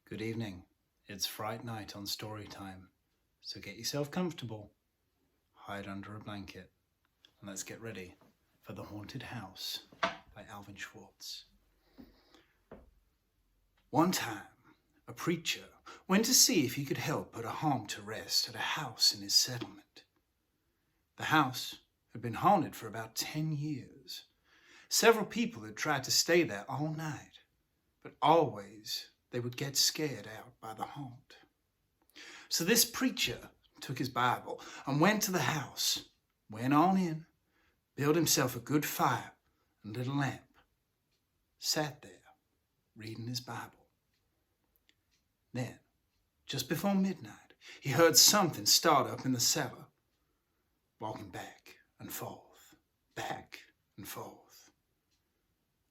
Good evening. It's Fright night on Storytime, so get yourself comfortable, hide under a blanket, and let's get ready for The Haunted House by Alvin Schwartz. One time, a preacher went to see if he could help put a haunt to rest at a house in his settlement. The house had been haunted for about 10 years. Several people had tried to stay there all night, but always they would get scared out by the haunt. So this preacher took his Bible and went to the house, went on in, built himself a good fire and lit a lamp, sat there reading his Bible. Then, just before midnight, he heard something start up in the cellar, walking back and forth, back and forth.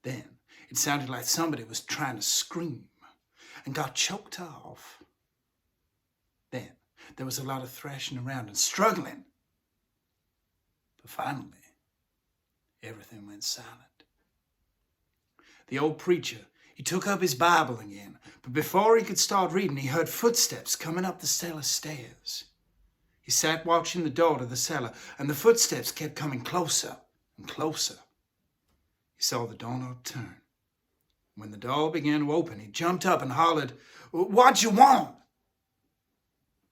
Then it sounded like somebody was trying to scream and got choked off. Then there was a lot of thrashing around and struggling. But finally, everything went silent. The old preacher, he took up his Bible again, but before he could start reading, he heard footsteps coming up the cellar stairs. He sat watching the door to the cellar, and the footsteps kept coming closer and closer. He saw the doorknob turn. When the door began to open, he jumped up and hollered, "What you want?"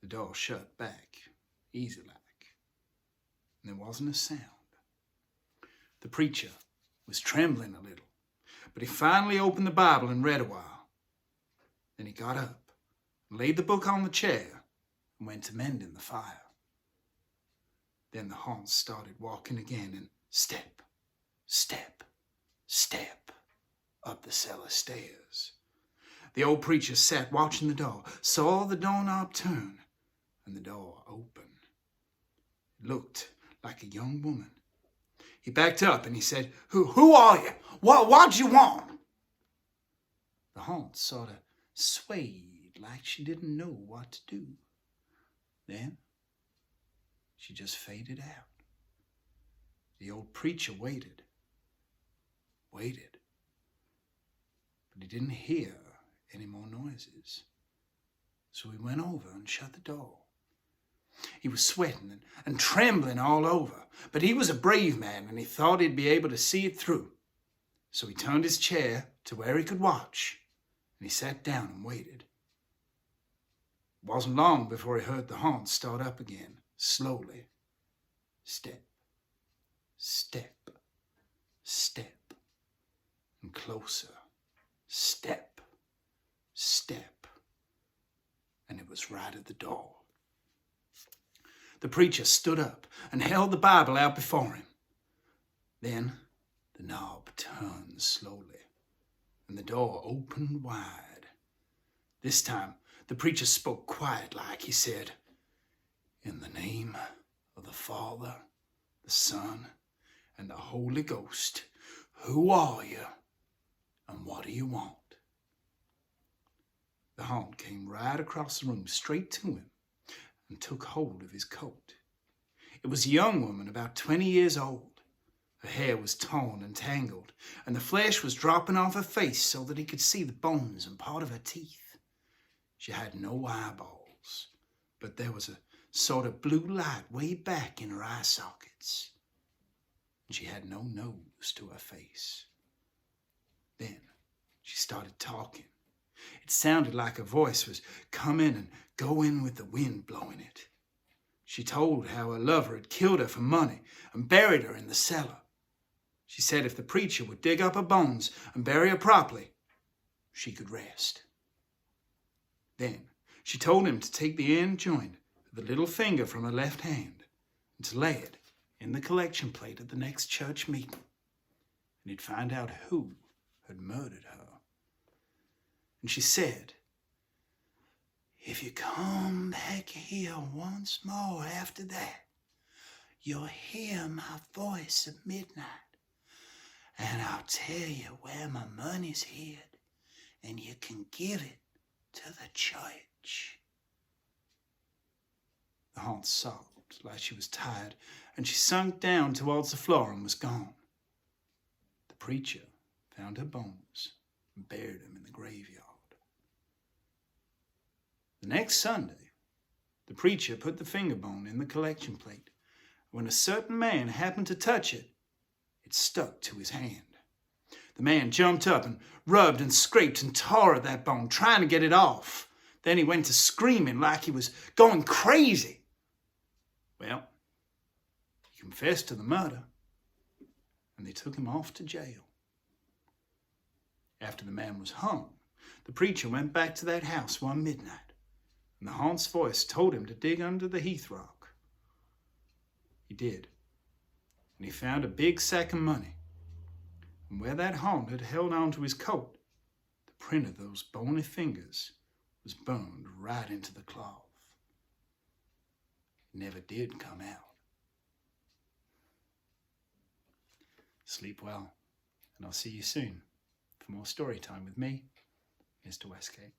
The door shut back, easy-like, and there wasn't a sound. The preacher was trembling a little, but he finally opened the Bible and read a while. Then he got up and laid the book on the chair and went to mending the fire. Then the haunt started walking again, and step, step, step up the cellar stairs. The old preacher sat watching the door, saw the doorknob turn, and the door open. It looked like a young woman. He backed up and he said, Who are you? What you want?" The haunt sort of swayed like she didn't know what to do. Then she just faded out. The old preacher waited, but he didn't hear any more noises. So he went over and shut the door. He was sweating and trembling all over, but he was a brave man and he thought he'd be able to see it through. So he turned his chair to where he could watch, and he sat down and waited. It wasn't long before he heard the haunt start up again, slowly. Step, step, step, and closer. Step, step, and it was right at the door. The preacher stood up and held the Bible out before him. Then the knob turned slowly, and the door opened wide. This time, the preacher spoke quiet-like. He said, "In the name of the Father, the Son, and the Holy Ghost, who are you, and what do you want?" The haunt came right across the room, straight to him, and took hold of his coat. It was a young woman, about 20 years old. Her hair was torn and tangled, and the flesh was dropping off her face so that he could see the bones and part of her teeth. She had no eyeballs, but there was a sort of blue light way back in her eye sockets. And she had no nose to her face. Then she started talking. It sounded like her voice was coming and going with the wind blowing it. She told how her lover had killed her for money and buried her in the cellar. She said if the preacher would dig up her bones and bury her properly, she could rest. Then she told him to take the end joint of the little finger from her left hand and to lay it in the collection plate at the next church meeting, and he'd find out who had murdered her. And she said, "If you come back here once more after that, you'll hear my voice at midnight, and I'll tell you where my money's hid, and you can give it to the church." The haunt sobbed like she was tired, and she sunk down towards the floor and was gone. The preacher found her bones and buried them in the graveyard. The next Sunday, the preacher put the finger bone in the collection plate. When a certain man happened to touch it, it stuck to his hand. The man jumped up and rubbed and scraped and tore at that bone, trying to get it off. Then he went to screaming like he was going crazy. Well, he confessed to the murder, and they took him off to jail. After the man was hung, the preacher went back to that house one midnight, and the haunt's voice told him to dig under the heath rock. He did, and he found a big sack of money. And where that haunt had held on to his coat, the print of those bony fingers was burned right into the cloth. It never did come out. Sleep well, and I'll see you soon for more story time with me, Mr. Westgate.